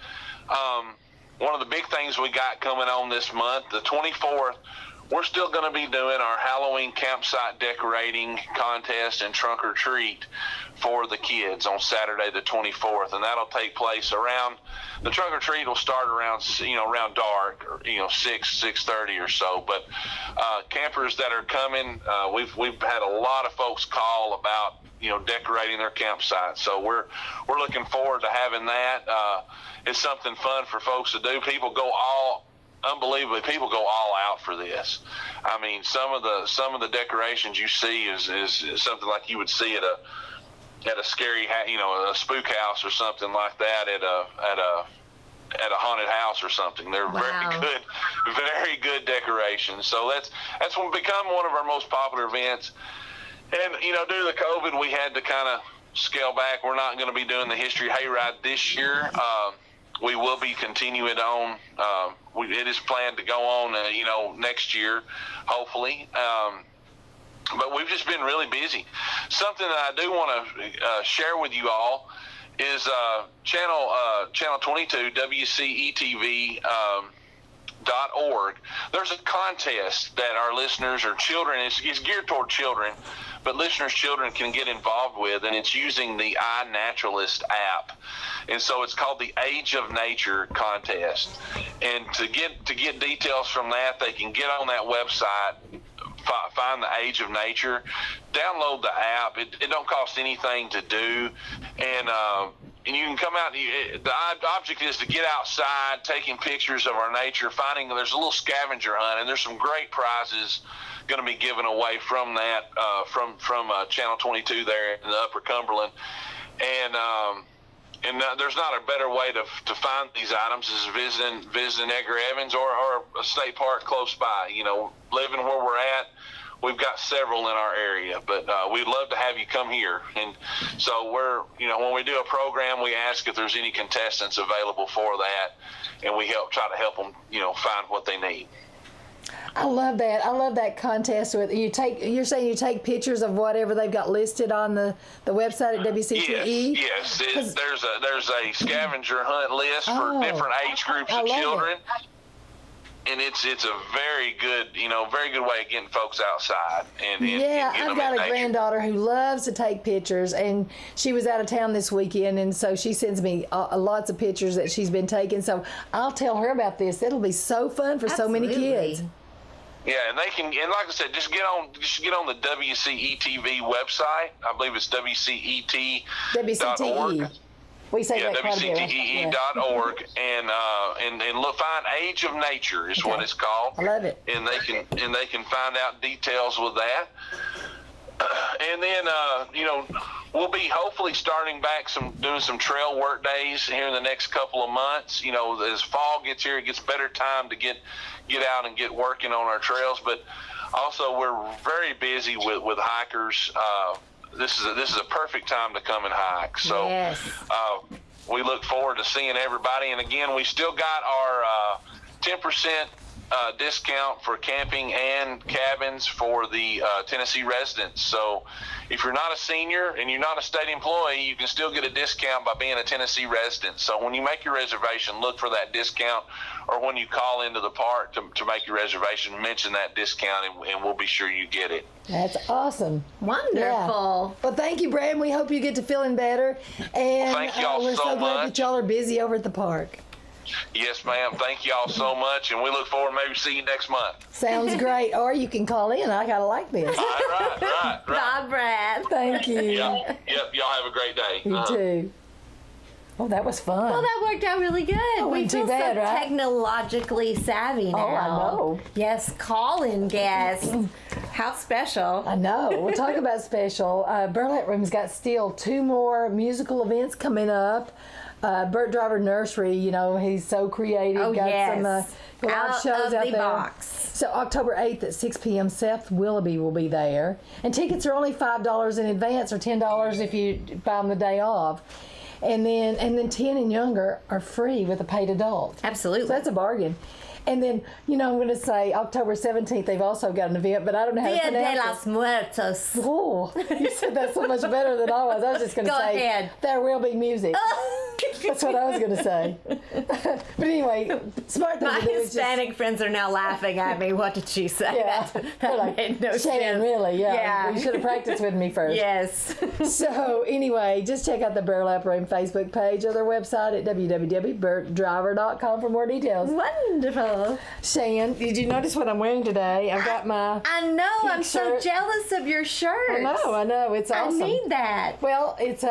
One of the big things we got coming on this month, the 24th, we're still going to be doing our Halloween campsite decorating contest and trunk or treat for the kids on Saturday the 24th, and that'll take place the trunk or treat will start around dark, or 6:30 or so. But campers that are coming, we've had a lot of folks call about decorating their campsite, so we're looking forward to having that. It's something fun for folks to do. Unbelievably, people go all out for this. I mean, some of the decorations you see is something like you would see at a scary, a spook house or something like that at a haunted house or something. They're very good decorations. So that's become one of our most popular events. And due to the COVID, we had to kind of scale back. We're not going to be doing the History Hayride this year. We will be continuing on. It is planned to go on, next year, hopefully. But we've just been really busy. Something that I do want to share with you all is channel 22 WCETV.org. There's a contest that our listeners or children, it's geared toward children, but children can get involved with, and it's using the iNaturalist app. And so it's called the Age of Nature contest. And to get details from that, they can get on that website, find the Age of Nature, download the app. It don't cost anything to do, and you can come out. The object is to get outside, taking pictures of our nature, finding. There's a little scavenger hunt, and there's some great prizes going to be given away from that from Channel 22 there in the Upper Cumberland, and there's not a better way to find these items as visiting Edgar Evans or a state park close by. Living where we're at, we've got several in our area, but we'd love to have you come here. And so when we do a program, we ask if there's any contestants available for that, and we try to help them, find what they need. I love that. I love that contest. You're saying you take pictures of whatever they've got listed on the website at WCTE? Yes. There's a scavenger hunt list for different age groups of children. and it's a very good way of getting folks outside. And Yeah, getting I've them got in a nature. granddaughter who loves to take pictures, and she was out of town this weekend, and so she sends me lots of pictures that she's been taking. So I'll tell her about this. It'll be so fun for so many kids. Yeah, and they can, and like I said, just get on the WCETV website. I believe it's WCET.org. WCTE. We say that quite a bit. WCTE.org, and look, find Age of Nature is what it's called. I love it. And they can find out details with that. And then we'll be hopefully starting back doing some trail work days here in the next couple of months. As fall gets here, it gets better time to get out and get working on our trails. But also we're very busy with hikers. This is a perfect time to come and hike. So Yes. We look forward to seeing everybody. And again, we still got our 10% discount for camping and cabins for the Tennessee residents. So if you're not a senior and you're not a state employee, you can still get a discount by being a Tennessee resident. So when you make your reservation, look for that discount, or when you call into the park to make your reservation, mention that discount, and we'll be sure you get it. That's awesome. Wonderful. Yeah. Well, thank you, Brad. We hope you get to feeling better. And thank y'all we're so so glad much. that y'all are busy over at the park. Yes, ma'am. Thank y'all so much, and we look forward to maybe see you next month. Sounds great. Or you can call in. I gotta like this. Right. Bye, Brad. Thank you. Yep. Y'all have a great day. You too. Oh, that was fun. Well, that worked out really good. Oh, We wasn't feel too bad, so right? technologically savvy now. Oh, I know. Yes, call-in guests. How special. I know. We'll talk about special. Burlap Room's got still 2 more musical events coming up. Bert Driver Nursery, he's so creative. Oh, got yes. some live Out shows of out the there. box. So October 8th at 6 p.m., Seth Willoughby will be there. And tickets are only $5 in advance, or $10 if you buy them the day of. And then 10 and younger are free with a paid adult. Absolutely. So that's a bargain. And then, I'm going to say October 17th, they've also got an event, but I don't know how to Dia de pronounce los Muertos. it. Oh, you said that so much better than I was. I was just going to Go say, ahead. there will be music. That's what I was going to say. But anyway, smart thing My to do is just... Hispanic friends are now laughing at me. What did she say? Yeah. That made no Shannon, sense. really, yeah. Yeah. You should have practiced with me first. Yes. So anyway, just check out the Burlap Room Facebook page or their website at www.bertdriver.com for more details. Wonderful. Shan, did you notice what I'm wearing today? I've got my... I know. pink I'm so shirt. jealous of your shirt. I know. It's awesome. I need that. Well, it's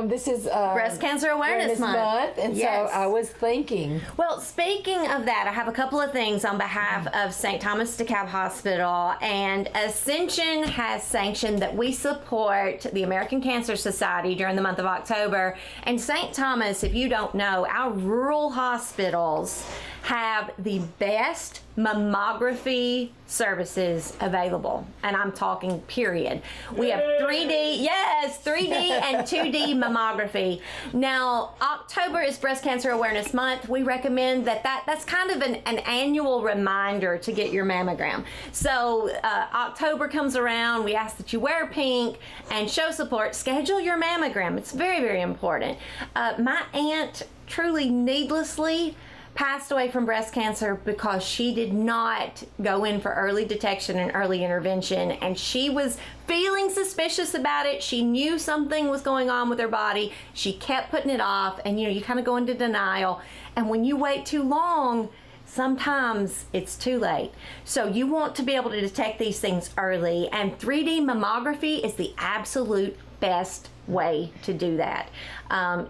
this is Breast Cancer Awareness Month. and Yes. so I was thinking. Well, speaking of that, I have a couple of things on behalf of St. Thomas DeKalb Hospital, and Ascension has sanctioned that we support the American Cancer Society during the month of October. And St. Thomas, if you don't know, our rural hospitals have the best mammography services available, and I'm talking period. We have 3D and 2D mammography. Now, October is Breast Cancer Awareness Month. We recommend that's kind of an annual reminder to get your mammogram. So October comes around, we ask that you wear pink and show support. Schedule your mammogram. It's very, very important. My aunt truly needlessly passed away from breast cancer because she did not go in for early detection and early intervention, and she was feeling suspicious about it. She knew something was going on with her body. She kept putting it off, and you kind of go into denial, and when you wait too long, sometimes it's too late. So you want to be able to detect these things early, and 3D mammography is the absolute best way to do that.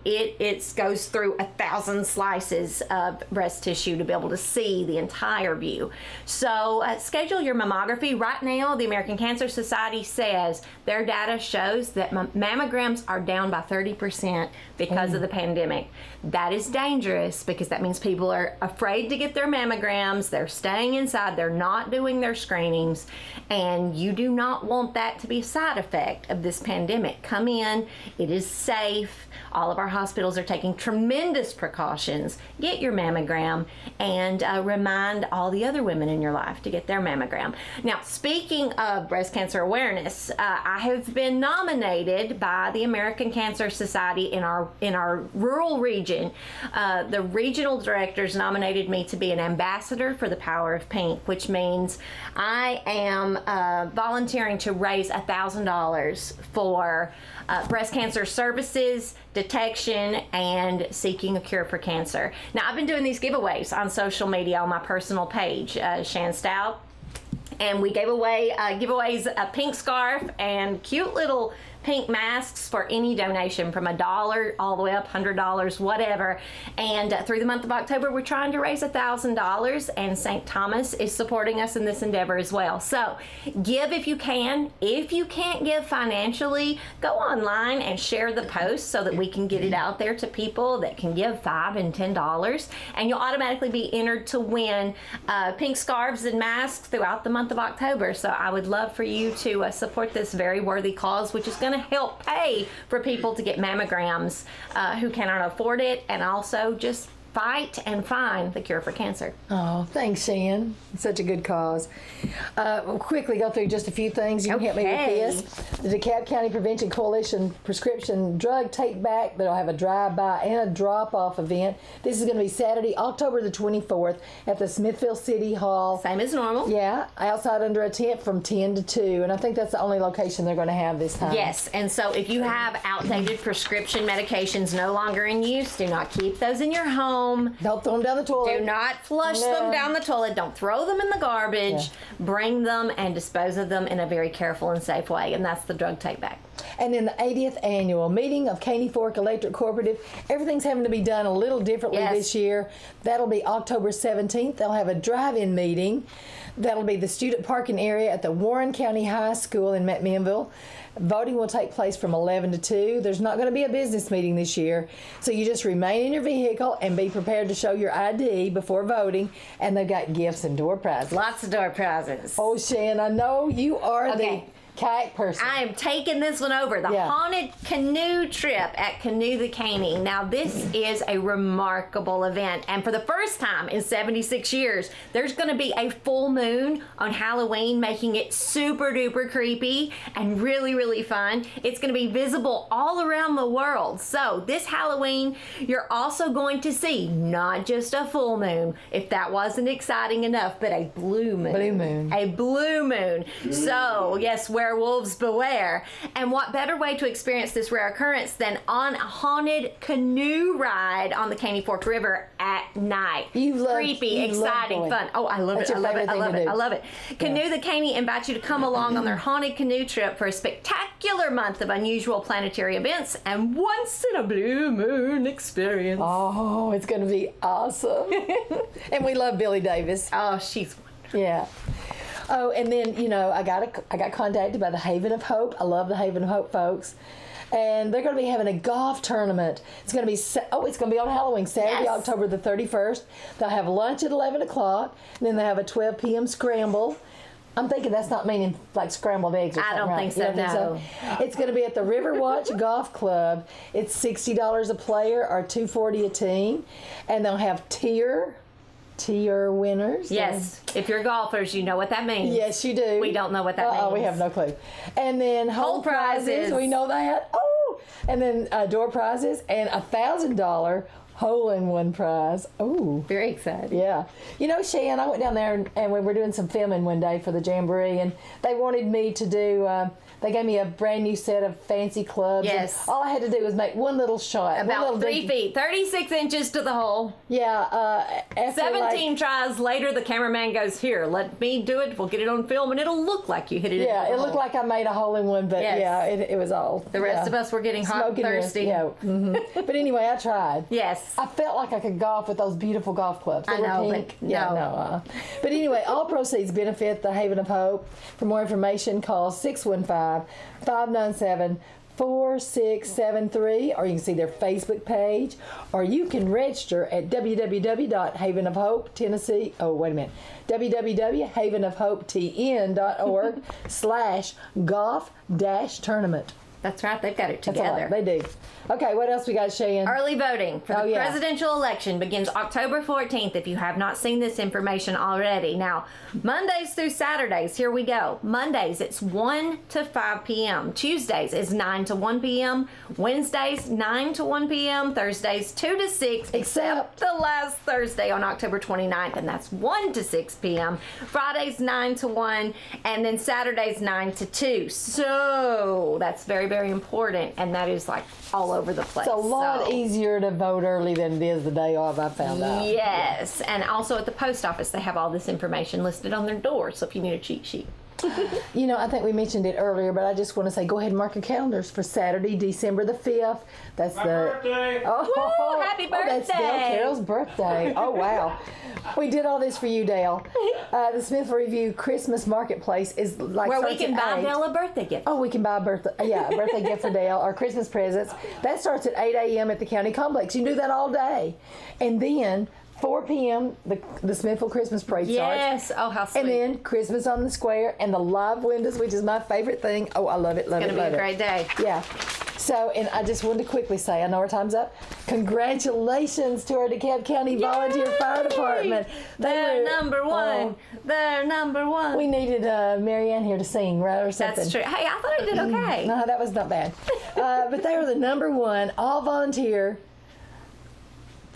It goes through 1,000 slices of breast tissue to be able to see the entire view. So schedule your mammography. Right now, the American Cancer Society says their data shows that mammograms are down by 30% because of the pandemic. That is dangerous because that means people are afraid to get their mammograms, they're staying inside, they're not doing their screenings, and you do not want that to be a side effect of this pandemic. Come in, It is safe. All of our hospitals are taking tremendous precautions. Get your mammogram and remind all the other women in your life to get their mammogram. Now, speaking of breast cancer awareness, I have been nominated by the American Cancer Society in our rural region. The regional directors nominated me to be an ambassador for the Power of Pink, which means I am volunteering to raise $1,000 for breast cancer services, detection, and seeking a cure for cancer. Now, I've been doing these giveaways on social media on my personal page, Shan Stout, and we gave away giveaways a pink scarf and cute little pink masks for any donation from $1 all the way up $100, whatever. And through the month of October, we're trying to raise $1,000, and St. Thomas is supporting us in this endeavor as well. So give if you can. If you can't give financially, go online and share the post so that we can get it out there to people that can give $5 and $10, and you'll automatically be entered to win pink scarves and masks throughout the month of October. So I would love for you to support this very worthy cause, which is going to help pay for people to get mammograms who cannot afford it, and also just fight and find the cure for cancer. Oh, thanks, Shan. Such a good cause. We'll quickly go through just a few things. You can help me with this. The DeKalb County Prevention Coalition prescription drug take back. They'll have a drive-by and a drop-off event. This is going to be Saturday, October the 24th at the Smithville City Hall. Same as normal. Yeah, outside under a tent from 10 to 2. And I think that's the only location they're going to have this time. Yes, and so if you have outdated prescription medications no longer in use, do not keep those in your home. Don't throw them down the toilet. Do not flush them down the toilet. Don't throw them in the garbage. Yeah. Bring them and dispose of them in a very careful and safe way, and that's the drug take back. And then the 80th annual meeting of Caney Fork Electric Cooperative. Everything's having to be done a little differently this year. That'll be October 17th. They'll have a drive-in meeting. That'll be the student parking area at the Warren County High School in McMinnville. Voting will take place from 11 to 2. There's not going to be a business meeting this year, so you just remain in your vehicle and be prepared to show your ID before voting, and they've got gifts and door prizes. Lots of door prizes. Oh, Shan, I know you are the kayak person. I am taking this one over. The haunted canoe trip at Canoe the Caney. Now, this is a remarkable event, and for the first time in 76 years, there's going to be a full moon on Halloween, making it super duper creepy and really, really fun. It's going to be visible all around the world. So this Halloween, you're also going to see not just a full moon, if that wasn't exciting enough, but a blue moon. Blue moon. A blue moon. So, yes, werewolves beware. And what better way to experience this rare occurrence than on a haunted canoe ride on the Caney Fork River at night. Creepy, exciting, fun. Oh, I love it. I love it. I love it. I love it. Canoe the Caney invites you to come along on their haunted canoe trip for a spectacular month of unusual planetary events and once in a blue moon experience. Oh, it's going to be awesome. And we love Billy Davis. Oh, she's wonderful. Yeah. Oh, and then, you know, I got contacted by the Haven of Hope. I love the Haven of Hope folks. And they're going to be having a golf tournament. It's going to be, it's going to be on Halloween, Saturday, October the 31st. They'll have lunch at 11 o'clock, and then they'll have a 12 p.m. scramble. I'm thinking that's not meaning like scrambled eggs or something. I don't think so, no. It's going to be at the Riverwatch Golf Club. It's $60 a player or $240 a team. And they'll have tier winners. Yes. If you're golfers, you know what that means. Yes, you do. We don't know what that means. Oh, we have no clue. And then whole prizes. We know that. Oh, and then door prizes and $1,000 hole-in-one prize. Oh, very excited. Yeah. You know, Shan, I went down there and we were doing some filming one day for the Jamboree, and they wanted me to do. They gave me a brand new set of fancy clubs. Yes. And all I had to do was make one little shot. About 3 feet, 36 inches to the hole. Yeah. 17 tries later, the cameraman goes, "Here, let me do it. We'll get it on film, and it'll look like you hit it." Yeah, it looked like I made a hole in one, but it was all. The rest of us were getting hot and thirsty. Yeah. Mm-hmm. But anyway, I tried. Yes. I felt like I could golf with those beautiful golf clubs. They were pink. But no. But anyway, all proceeds benefit the Haven of Hope. For more information, call 615-597-4673, or you can see their Facebook page, or you can register at www.havenofhopetennessee. Oh, wait a minute. www.havenofhopetn.org/golf-tournament. That's right. They've got it That's a lot. together. They do. Okay, what else we got, Shan? Early voting for the yeah. presidential election begins October 14th if you have not seen this information already. Now, Mondays through Saturdays, here we go. Mondays, it's 1 to 5 p.m. Tuesdays is 9 to 1 p.m. Wednesdays, 9 to 1 p.m. Thursdays, 2 to 6, except the last Thursday on October 29th, and that's 1 to 6 p.m. Fridays, 9 to 1, and then Saturdays, 9 to 2. So that's very, very important, and that is like all over the place. It's a lot easier to vote early than it is the day of, I found out. Yes, and also at the post office, they have all this information listed on their door, so if you need a cheat sheet. You know, I think we mentioned it earlier, but I just want to say, go ahead and mark your calendars for Saturday, December the 5th. That's My birthday! Oh, Woo, happy birthday! That's Dale Carroll's birthday. Oh, wow. We did all this for you, Dale. The Smith Review Christmas Marketplace is like where we can buy Dale a birthday gift. Oh, we can buy a birthday gift for Dale or Christmas presents. That starts at 8 a.m. at the county complex. You can do that all day. And then 4 p.m. the Smithville Christmas Parade starts. Yes. Oh, how sweet. And then Christmas on the Square and the live windows, which is my favorite thing. Oh, I love it, love it, love it. It's going to be a great day. Yeah. So, and I just wanted to quickly say, I know our time's up. Congratulations to our DeKalb County Volunteer Fire Department. They're number one. They're number one. We needed Marianne here to sing, right, or something. That's true. Hey, I thought I did okay. No, that was not bad. But they were the number one all volunteer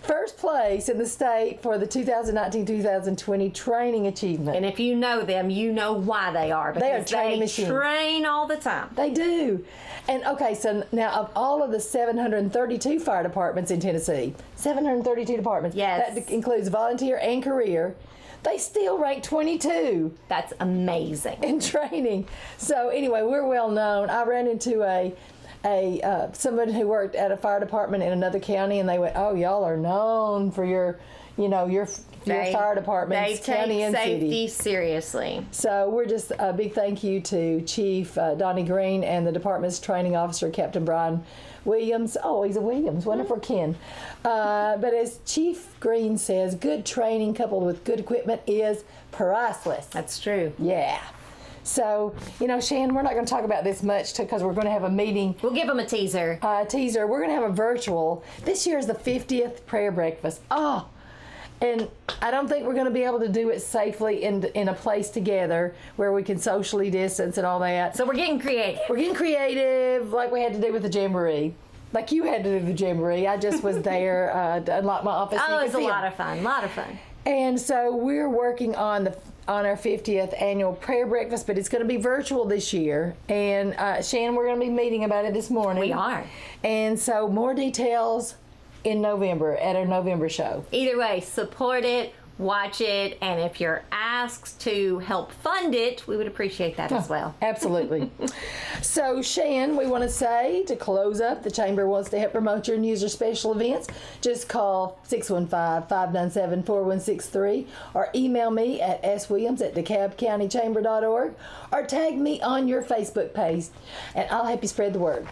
first place in the state for the 2019-2020 training achievement. And if you know them, you know why they are. They are Because training they machines. train all the time. They do. And okay, so now of all of the 732 fire departments in Tennessee, 732 departments, Yes. that includes volunteer and career, they still rank 22 That's amazing. in training. So anyway, we're well known. I ran into someone who worked at a fire department in another county, and they went, "Oh, y'all are known for your fire departments, county and city." They take safety seriously. So we're just a big thank you to Chief Donnie Green and the department's training officer, Captain Brian Williams. Oh, he's a Williams, one of our kin. But as Chief Green says, good training coupled with good equipment is priceless. That's true. Yeah. So, Shan, we're not going to talk about this much because we're going to have a meeting. We'll give them a teaser. We're going to have a virtual. This year is the 50th prayer breakfast. Oh, and I don't think we're going to be able to do it safely in a place together where we can socially distance and all that. So we're getting creative. We're getting creative like we had to do with the Jamboree. Like you had to do the Jamboree. I just was there to unlock my office. Oh, it was a lot of fun. And so we're working on our 50th annual prayer breakfast, but it's going to be virtual this year. And Shannon, we're going to be meeting about it this morning. We are. And so more details in November at our November show. Either way, support it, watch it, and if you're asked to help fund it, we would appreciate that as well. Absolutely. So, Shan, we want to say, to close up, the Chamber wants to help promote your news or special events. Just call 615-597-4163 or email me at swilliams@DeKalbCountyChamber.org or tag me on your Facebook page, and I'll help you spread the word.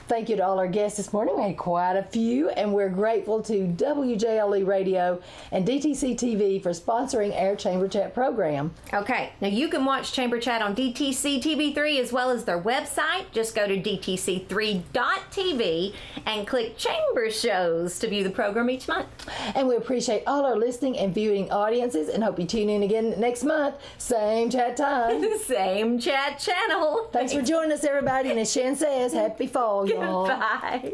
Thank you to all our guests this morning. We had quite a few, and we're grateful to WJLE Radio and DTC TV for sponsoring our Chamber Chat program. Okay, now you can watch Chamber Chat on DTC TV3 as well as their website. Just go to DTC3.tv and click Chamber Shows to view the program each month. And we appreciate all our listening and viewing audiences and hope you tune in again next month. Same chat time. Same chat channel. Thanks for joining us, everybody. And as Shan says, happy fall, y'all. Goodbye.